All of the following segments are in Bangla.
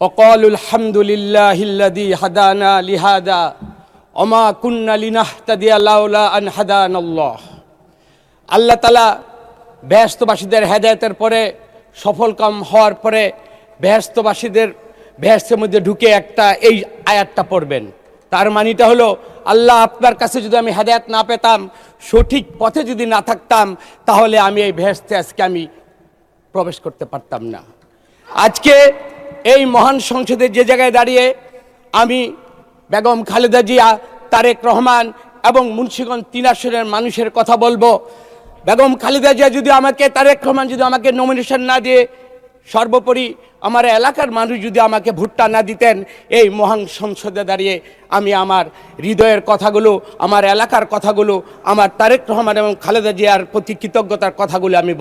وقالوا الحمد لله الذي هدانا لهذا وما كنا لنهتدي لولا أن هدانا الله। আল্লাহ তাআলা বেহেশতবাসীদের হেদায়েতের পরে সফলকাম হওয়ার পরে বেহেশতবাসীদের বেহেশতের মধ্যে ঢুকে একটা এই আয়াতটা পড়বেন। তার মানেটা হলো, আল্লাহ আপনার কাছে যদি আমি হেদায়েত না পেতাম, সঠিক পথে যদি না থাকতাম, তাহলে আমি এই বেহেশতে আজকে আমি প্রবেশ করতে পারতাম না। আজকে এই মহান সংসদে যে জায়গায় দাঁড়িয়ে আমি বেগম খালেদা জিয়া, তারেক রহমান এবং মুন্সিগঞ্জ ৩ আসনের মানুষের কথা বলবো। বেগম খালেদা জিয়া যদি আমাকে, তারেক রহমান যদি আমাকে নমিনেশন না দিয়ে, সর্বোপরি আমার এলাকার মানুষ যদি আমাকে ভোটটা না দিতেন, এই মহান সংসদে দাঁড়িয়ে আমি আমার হৃদয়ের কথাগুলো, আমার এলাকার কথাগুলো, আমার তারেক রহমান এবং খালেদা জিয়ার প্রতি কৃতজ্ঞতার কথাগুলো আমি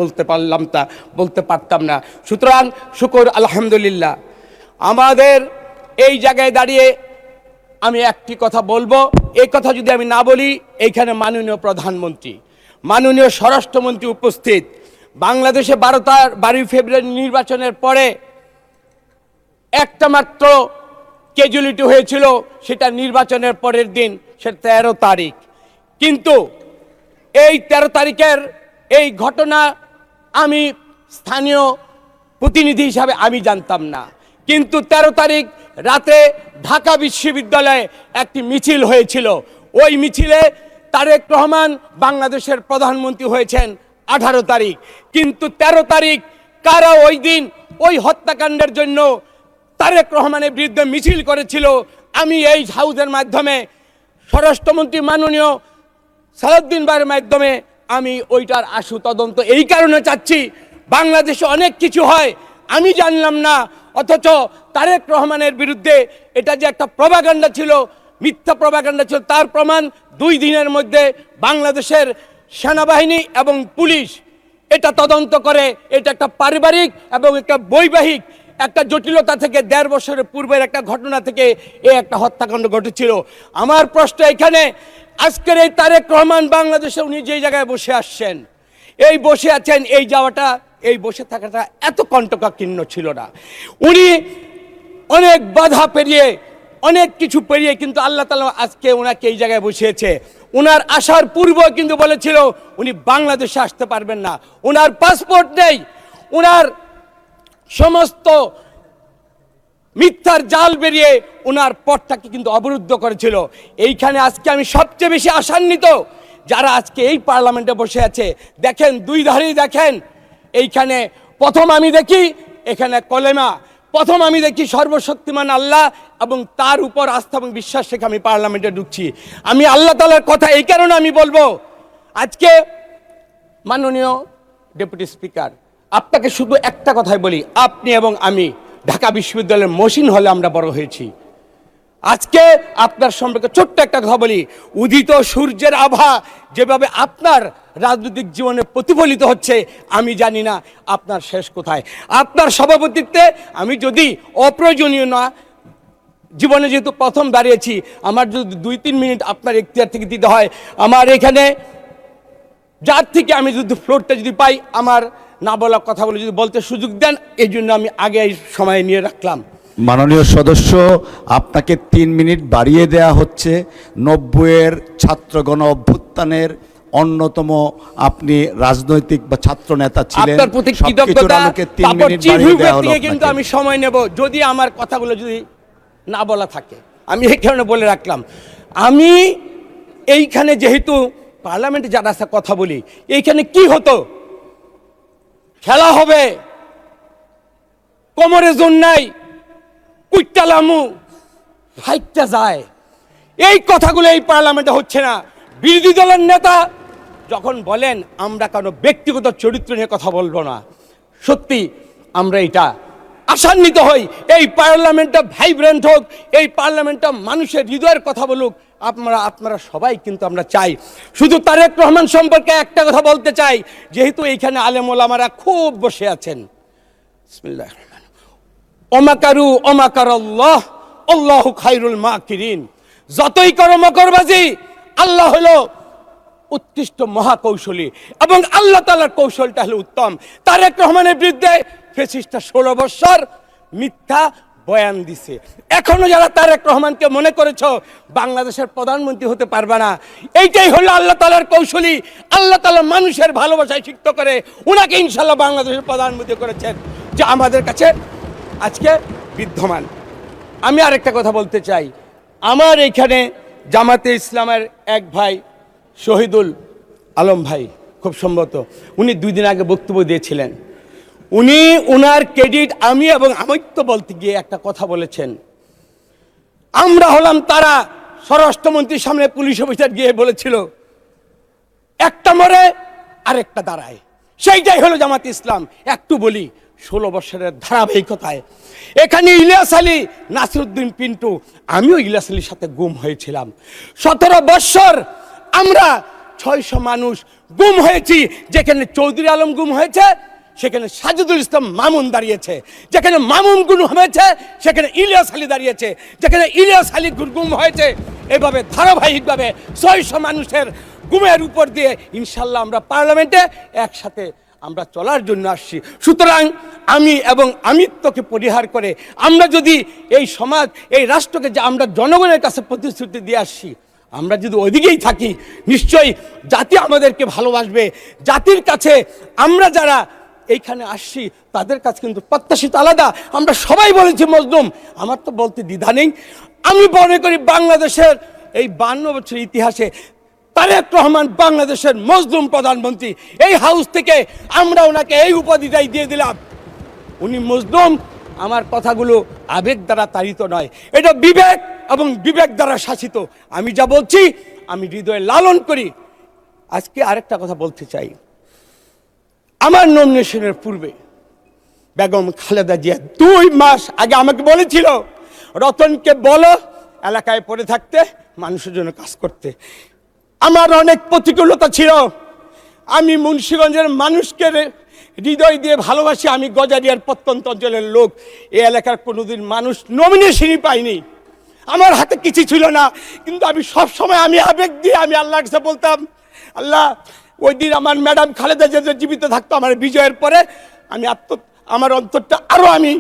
বলতে পারতাম না। সুতরাং শুকর আলহামদুলিল্লাহ। আমাদের এই জায়গায় দাঁড়িয়ে আমি একটি কথা বলবো, এই কথা যদি আমি না বলি, এইখানে মাননীয় প্রধানমন্ত্রী, মাননীয় স্বরাষ্ট্রমন্ত্রী উপস্থিত। বাংলাদেশে 12 ফেব্রুয়ারি নির্বাচনের পরে একটা মাত্র ক্যাজুয়ালিটি হয়েছিল, সেটা নির্বাচনের পরের দিন, সেটা 13 তারিখ। কিন্তু এই 13 তারিখের এই ঘটনা আমি স্থানীয় প্রতিনিধি হিসাবে আমি জানতাম না। কিন্তু 13 তারিখ রাতে ঢাকা বিশ্ববিদ্যালয়ে একটি মিছিল হয়েছিল। ওই মিছিলে তারেক রহমান বাংলাদেশের প্রধানমন্ত্রী হয়েছেন 18 তারিখ। কিন্তু 13 তারিখ কারা ওই দিন ওই হত্যাকাণ্ডের জন্য তারেক রহমানের বিরুদ্ধে মিছিল করেছিল, আমি এই হাউজের মাধ্যমে স্বরাষ্ট্রমন্ত্রী মাননীয় সালাউদ্দিন ভাইয়ের মাধ্যমে আমি ওইটার আশু তদন্ত এই কারণে চাচ্ছি। বাংলাদেশে অনেক কিছু হয় আমি জানলাম না, অথচ তারেক রহমানের বিরুদ্ধে এটা যে একটা প্রপাগান্ডা ছিল, মিথ্যা প্রপাগান্ডা ছিল, তার প্রমাণ 2 দিনের মধ্যে বাংলাদেশের সেনাবাহিনী এবং পুলিশ এটা তদন্ত করে। এটা একটা পারিবারিক এবং একটা বৈবাহিক একটা জটিলতা থেকে 1.5 বছরের পূর্বের একটা ঘটনা থেকে এই একটা হত্যাকাণ্ড ঘটেছিল। আমার প্রশ্ন এখানে, আজকের এই তারেক রহমান বাংলাদেশে উনি যে জায়গায় বসে আসছেন, এই বসে আছেন, এই যাওয়াটা, এই বসে থাকাটা এত কণ্টকাকীর্ণ ছিল না। উনি অনেক বাধা পেরিয়ে, অনেক কিছু পেরিয়ে কিন্তু আল্লাহ তাআলা আজকে ওনাকে এই জায়গায় বসিয়েছে। ওনার আসার পূর্ব কিন্তু বলেছিল উনি বাংলাদেশে আসতে পারবেন না, ওনার পাসপোর্ট নেই, ওনার সমস্ত মিথ্যার জাল বেরিয়ে ওনার পথটাকে কিন্তু অবরুদ্ধ করেছিল। এইখানে আজকে আমি সবচেয়ে বেশি আশান্বিত যারা আজকে এই পার্লামেন্টে বসে আছে। দেখেন, 2 ধারেই দেখেন, এইখানে প্রথম আমি দেখি এখানে কলেমা, প্রথম আমি দেখি সর্বশক্তিমান আল্লাহ এবং তার উপর আস্থা এবং বিশ্বাস রেখে আমি পার্লামেন্টে ঢুকছি। আমি আল্লাহ তাআলার কথা এই কারণে আমি বলবো, আজকে মাননীয় ডেপুটি স্পিকার, আপনাকে শুধু একটা কথাই বলি, আপনি এবং আমি ঢাকা বিশ্ববিদ্যালয়ের মসিন হলে আমরা বড় হয়েছি। আজকে আপনার সম্পর্কে ছোট্ট একটা কথা বলি, উদিত সূর্যের আভা যেভাবে আপনার রাজনৈতিক জীবনে প্রতিফলিত হচ্ছে, আমি জানি না আপনার শেষ কোথায়। আপনার সভাপতিত্বে আমি যদি অপ্রয়োজনীয় না, জীবনে যেহেতু প্রথম দাঁড়িয়েছি, আমার যদি 2-3 মিনিট আপনার এখতিয়ার থেকে দিতে হয়, আমার এখানে যার থেকে আমি যদি ফ্লোরটা যদি পাই, আমার না বলা কথাগুলো যদি বলতে সুযোগ দেন, এই জন্য আমি আগে এই সময় নিয়ে রাখলাম। মাননীয় সদস্য, আপনাকে 3 মিনিট বাড়িয়ে দেয়া হচ্ছে। 90-এর ছাত্র গণ অভ্যুত্থানের অন্যতম আপনি রাজনৈতিক বা ছাত্র নেতা ছিলেন। আপনার প্রতি কৃতজ্ঞতা, তারপর চিফ হুইপের থেকে কিন্তু আমি সময় নেব, যদি আমার কথাগুলো যদি না বলা থাকে, আমি এই কারণে বলে রাখলাম। আমি এইখানে যেহেতু পার্লামেন্টে যারা আছে কথা বলি, এইখানে কি হতো, খেলা হবে, কোমরে জোর নাই, কুইটালামু ফাইটটা যায়, এই কথাগুলো এই পার্লামেন্টে হচ্ছে না। বিরোধী দলের নেতা যখন বলেন আমরা কারো ব্যক্তিগত চরিত্র নিয়ে কথা বলবো না, সত্যি আমরা এটা আশান্বিত হই। এই পার্লামেন্টটা ভাইব্রেন্ট হোক, এই পার্লামেন্টটা মানুষের হৃদয়ের কথা বলুক, আপনারা সবাই কিন্তু আমরা চাই। শুধু তারেক রহমান সম্পর্কে একটা কথা বলতে চাই, যেহেতু এইখানে আলেম ওলামারা খুব বসে আছেন। বিসমিল্লাহির রহমানির রহিম। ওমাকারু ওমাকারাল্লাহ আল্লাহু খায়রুল মাকিরিন। যতই করো মকরবাজি, আল্লাহ হলো উৎকৃষ্ট মহাকৌশলী এবং আল্লাহ তাআলার কৌশলটা হলো উত্তম। তারেক রহমানের বিরুদ্ধে ফ্যাসিস্টরা 16 বছর মিথ্যা বয়ান দিছে। এখনো যারা তারেক রহমানকে মনে করেছো বাংলাদেশের প্রধানমন্ত্রী হতে পারবে না, এইটাই হলো আল্লাহ তাআলার কৌশলী। আল্লাহ তাআলা মানুষের ভালোবাসায় সিক্ত করে উনাকে ইনশাল্লাহ বাংলাদেশের প্রধানমন্ত্রী করেছেন, যে আমাদের কাছে আজকে বিদ্যমান। আমি আরেকটা কথা বলতে চাই, আমার এইখানে জামাতে ইসলামের এক ভাই শহীদুল আলম ভাই, খুব সম্ভবত উনি 2 দিন আগে বক্তব্য দিয়েছিলেন। উনি উনার ক্রেডিট আমি এবং আমিত্ব বলতে গিয়ে একটা কথা বলেছেন, আমরা হলাম তারা স্বরাষ্ট্রমন্ত্রীর সামনে পুলিশ অফিসার গিয়ে বলেছিল একটা মরে আরেকটা দাঁড়ায়, সেইটাই হলো জামাতে ইসলাম। একটু বলি 16 বছরের ধারাবাহিকতায় এখানে ইলিয়াস আলী, নাসিরউদ্দিন পিন্টু, আমিও ইলিয়াস আলীর সাথে গুম হয়েছিলাম। 17 বছর আমরা 600 মানুষ গুম হয়েছি। যেখানে চৌধুরী আলম গুম হয়েছে সেখানে সাজিদুল ইসলাম মামুন দাঁড়িয়েছে, যেখানে মামুন গুম হয়েছে সেখানে ইলিয়াস আলী দাঁড়িয়েছে, যেখানে ইলিয়াস আলী গুম হয়েছে। এভাবে ধারাবাহিকভাবে 600 মানুষের গুমের উপর দিয়ে ইনশাল্লাহ আমরা পার্লামেন্টে একসাথে আমরা চলার জন্য আসছি। সুতরাং আমি এবং আমিত্বকে পরিহার করে আমরা যদি এই সমাজ, এই রাষ্ট্রকে যে আমরা জনগণের কাছে প্রতিশ্রুতি দিয়ে আসছি, আমরা যদি ওইদিকেই থাকি নিশ্চয়ই জাতি আমাদেরকে ভালোবাসবে। জাতির কাছে আমরা যারা এইখানে আসছি তাদের কাছে কিন্তু প্রত্যাশিত আলাদা। আমরা সবাই বলেছি মজলুম, আমার তো বলতে দ্বিধা নেই। আমি মনে করি বাংলাদেশের এই 52 বছরের ইতিহাসে তারেক রহমান বাংলাদেশের মজলুম প্রধানমন্ত্রী। এই হাউস থেকে আমরা ওনাকে এই উপাধিটাই দিয়ে দিলাম, উনি মজলুম। আমার কথাগুলো আবেগ দ্বারা তাড়িত নয়, এটা বিবেক এবং বিবেক দ্বারা শাসিত। আমি যা বলছি আমি হৃদয়ে লালন করি। আজকে আরেকটা কথা বলতে চাই, আমার নমিনেশনের পূর্বে বেগম খালেদা জিয়া 2 মাস আগে আমাকে বলেছিল রতনকে বলো এলাকায় পড়ে থাকতে, মানুষের জন্য কাজ করতে। আমার অনেক প্রতিকূলতা ছিল, আমি মুন্সিগঞ্জের মানুষকে হৃদয় দিয়ে ভালোবাসি। আমি গজারিয়ার প্রত্যন্ত অঞ্চলের লোক, এই এলাকার কোনোদিন মানুষ নমিনেশনই পাইনি, আমার হাতে কিছু ছিল না। কিন্তু আমি সবসময় আমি আবেগ দিয়ে আমি আল্লাহর কাছে বলতাম, আল্লাহ ওই দিন আমার ম্যাডাম খালেদা জিয়া জীবিত থাকতো, আমার বিজয়ের পরে আমি আমার অন্তরটা আরও আমি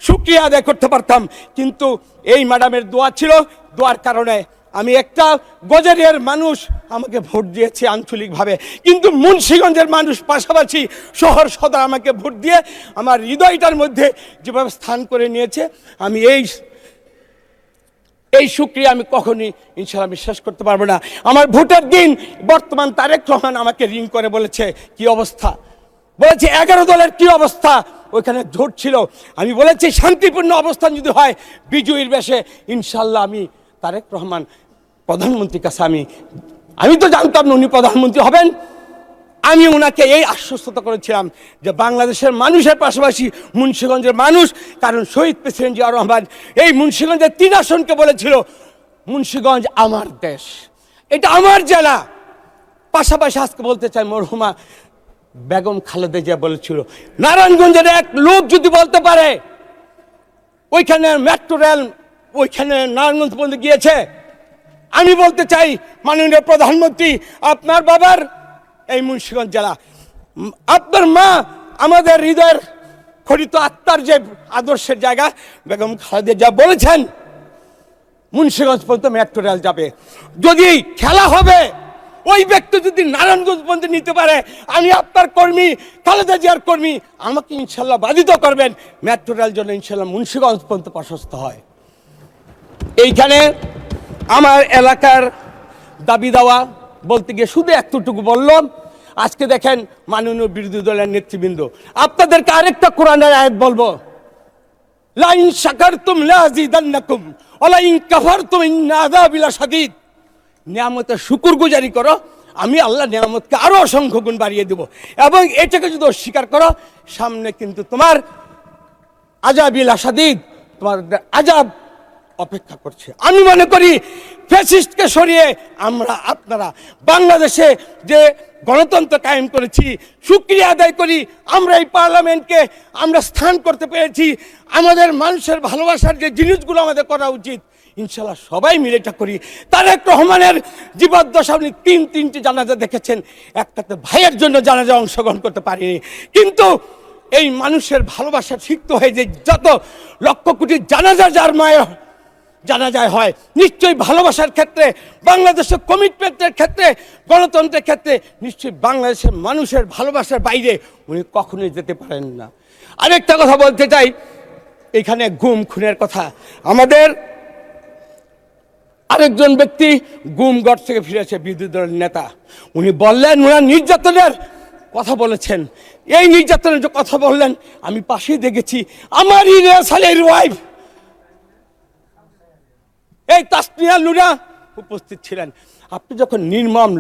শুকরিয়া আদায় করতে পারতাম। কিন্তু এই ম্যাডামের দোয়া ছিল, দোয়ার কারণে আমি একটা গজারিয়ার মানুষ আমাকে ভোট দিয়েছে আঞ্চলিকভাবে, কিন্তু মুন্সিগঞ্জের মানুষ পাশাপাশি শহর সদর আমাকে ভোট দিয়ে আমার হৃদয়টার মধ্যে যেভাবে স্থান করে নিয়েছে, আমি এই শুকরিয়া আমি কখনই ইনশাআল্লাহ বিশ্বাস করতে পারবো না। আমার ভোটের দিন বর্তমান তারেক রহমান আমাকে রিং করে বলেছে কি অবস্থা, বলেছে 11 দলের কি অবস্থা, ওইখানে জোট ছিল। আমি বলেছি শান্তিপূর্ণ অবস্থান যদি হয় বিজয়ীর বেশে ইনশাআল্লাহ আমি তারেক রহমান প্রধানমন্ত্রীর কাছে আমি তো জানতাম না উনি প্রধানমন্ত্রী হবেন। আমি ওনাকে এই আশ্বস্ততা করেছিলাম যে বাংলাদেশের মানুষের পাশাপাশি মুন্সিগঞ্জের মানুষ, কারণ শহীদ প্রেসিডেন্ট জিয়াউর রহমান এই মুন্সিগঞ্জের 3 আসনকে বলেছিল মুন্সিগঞ্জ আমার দেশ, এটা আমার জেলা। পাশাপাশি আজকে বলতে চাই মরহুমা বেগম খালেদা জিয়া বলেছিল নারায়ণগঞ্জের এক লোক যদি বলতে পারে ওইখানে মেট্রো রেল ওইখানে নারায়ণগঞ্জ পর্যন্ত গিয়েছে, আমি বলতে চাই মাননীয় প্রধানমন্ত্রী আপনার বাবার এই মুন্সিগঞ্জ জেলা, আপনার মা আমাদের হৃদয়ের খরিত আত্মার যে আদর্শের জায়গা, বেগম খালেদা জিয়া বলেছেন মুন্সিগঞ্জ পর্যন্ত মেট্রো রেল যাবে। যদি খেলা হবে ওই ব্যক্তি যদি নারায়ণগঞ্জ পর্যন্ত নিতে পারে, আমি আপনার কর্মী, খালেদা জিয়ার কর্মী, আমাকে ইনশাল্লাহ বাধিত করবেন মেট্রো রেল জন্য ইনশাল্লাহ মুন্সিগঞ্জ পর্যন্ত প্রশস্ত হয়। এইখানে আমার এলাকার দাবি দেওয়া বলতে গিয়ে শুধু এতটুকু বললাম। আজকে দেখেন মাননীয় বিরোধী দলের নেতৃবৃন্দ, আপনাদেরকে আরেকটা কোরআনের আয়াত বলবো, লা ইন শাকারতুম লাযিদান্নাকুম ওয়া লা ইন কাফারতুম ইন্না আযাবি লাশাদীদ। নিয়ামতের শুকরগুজারি করো, আমি আল্লাহ নিয়ামতকে আরো অসংখ্য গুণ বাড়িয়ে দেব, এবং এটাকে যদি অস্বীকার করো সামনে কিন্তু তোমার আযাবি লাশাদীদ, তোমার আযাব অপেক্ষা করছে। আমি মনে করি ফ্যাসিস্টকে সরিয়ে আপনারা বাংলাদেশে যে গণতন্ত্র কায়েম করেছি, শুকরিয়া আদায় করি আমরা এই পার্লামেন্টকে আমরা স্থান করতে পেরেছি। আমাদের মানুষের ভালোবাসার যে জিনিসগুলো আমাদের করা উচিত ইনশাল্লাহ সবাই মিলে এটা করি। তারেক রহমানের জীবদ্দশা আপনি 3টি জানাজা দেখেছেন, একটাতে ভাইয়ের জন্য জানাজা অংশগ্রহণ করতে পারিনি, কিন্তু এই মানুষের ভালোবাসা সিক্ত হয়ে যে যত লক্ষ কোটি জানাজায় হয়, নিশ্চয়ই ভালোবাসার ক্ষেত্রে, বাংলাদেশের কমিটমেন্টের ক্ষেত্রে, গণতন্ত্রের ক্ষেত্রে নিশ্চয়ই বাংলাদেশের মানুষের ভালোবাসার বাইরে উনি কখনোই যেতে পারেন না। আরেকটা কথা বলতে চাই, এখানে গুম খুনের কথা। আমাদের আরেকজন ব্যক্তি গুমগড় থেকে ফিরেছে, বিরোধী দলের নেতা, উনি বললেন ওনার নির্যাতনের কথা বলেছেন। এই নির্যাতনের যে কথা বললেন আমি পাশেই দেখেছি, আমারই রেসালের ওয়াইফ এই তাসনিয়া লুনা উপস্থিত ছিলেন। আপনি যখন নির্মম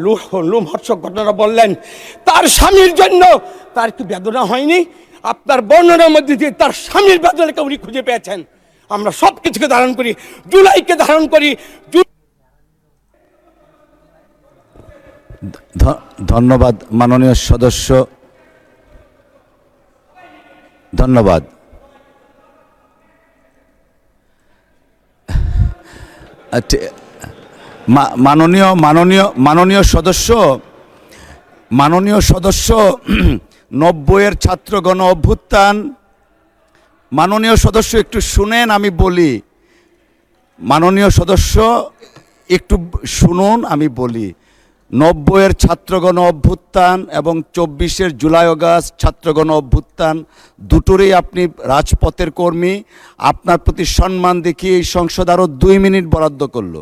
লোমহর্ষক ঘটনা বললেন, তার স্বামীর জন্য তার কি বেদনা হয়নি? আপনার বর্ণনার মধ্যে দিয়ে তার স্বামীর বেদনাকে উনি খুঁজে পেয়েছেন। আমরা সব কিছুকে ধারণ করি, জুলাইকে ধারণ করি। ধন্যবাদ মাননীয় সদস্য, ধন্যবাদ। মাননীয় সদস্য 90-এর ছাত্র গণ অভ্যুত্থান, মাননীয় সদস্য একটু শুনেন আমি বলি, মাননীয় সদস্য একটু শুনুন আমি বলি। 90-এর ছাত্র গণ অভ্যুত্থান এবং 24-এর জুলাই অগাস্ট ছাত্র গণ অভ্যুত্থান দুটোরই আপনি রাজপথের কর্মী। আপনার প্রতি সম্মান দেখিয়ে এই সংসদ আরও 2 মিনিট বরাদ্দ করলো।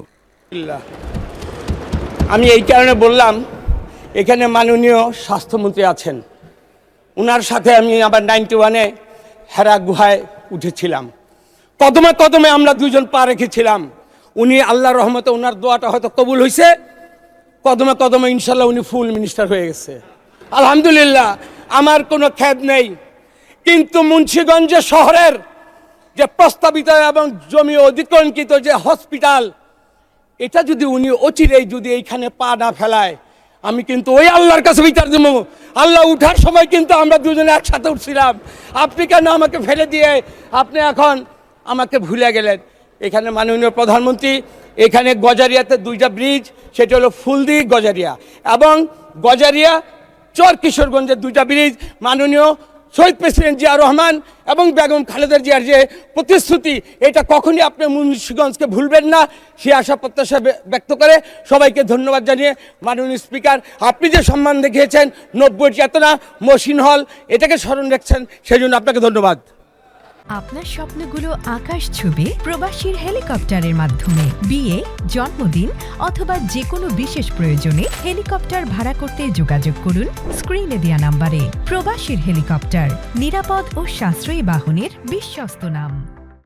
আমি এই কারণে বললাম, এখানে মাননীয় স্বাস্থ্যমন্ত্রী আছেন, ওনার সাথে আমি আবার 91-এ হেরা গুহায় উঠেছিলাম। কদমে কদমে আমরা দুজন পা রেখেছিলাম। উনি আল্লাহর রহমতে ওনার দোয়াটা হয়তো কবুল হয়েছে, কদমে কদমে ইনশাল্লাহ উনি ফুল মিনিস্টার হয়ে গেছে, আলহামদুলিল্লাহ, আমার কোনো খেদ নেই। কিন্তু মুন্সিগঞ্জ শহরের যে প্রস্তাবিত এবং জমি অধিগ্রহণকৃত যে হসপিটাল, এটা যদি উনি অচিরেই যদি এইখানে পা না ফেলায়, আমি কিন্তু ওই আল্লাহর কাছে বিচার দেব। আল্লাহ উঠার সময় কিন্তু আমরা দুজনে একসাথে উঠছিলাম, আপনি কেন আমাকে ফেলে দিয়ে আপনি এখন আমাকে ভুলে গেলেন? এখানে মাননীয় প্রধানমন্ত্রী, এখানে গজারিয়াতে 2টা ব্রিজ, সেটা হলো ফুলদি গজারিয়া এবং গজারিয়া চর কিশোরগঞ্জের 2টা ব্রিজ, মাননীয় শহীদ প্রেসিডেন্ট জিয়া রহমান এবং বেগম খালেদা জিয়ার যে প্রতিশ্রুতি, এটা কখনই আপনি মুন্সিগঞ্জকে ভুলবেন না, সে আশা প্রত্যাশা ব্যক্ত করে সবাইকে ধন্যবাদ জানিয়ে, মাননীয় স্পিকার, আপনি যে সম্মান দেখিয়েছেন 90 চেতনা মসিন হল, এটাকে স্মরণ রাখছেন, সেই জন্য আপনাকে ধন্যবাদ। আপনার স্বপ্নগুলো আকাশ ছুবে প্রবাসীর হেলিকপ্টারের মাধ্যমে। বিয়ে, জন্মদিন অথবা যে কোনো বিশেষ প্রয়োজনে হেলিকপ্টার ভাড়া করতে যোগাযোগ করুন স্ক্রিনে দেয়া নাম্বারে। প্রবাসীর হেলিকপ্টার, নিরাপদ ও সাশ্রয়ী বাহনের বিশ্বস্ত নাম।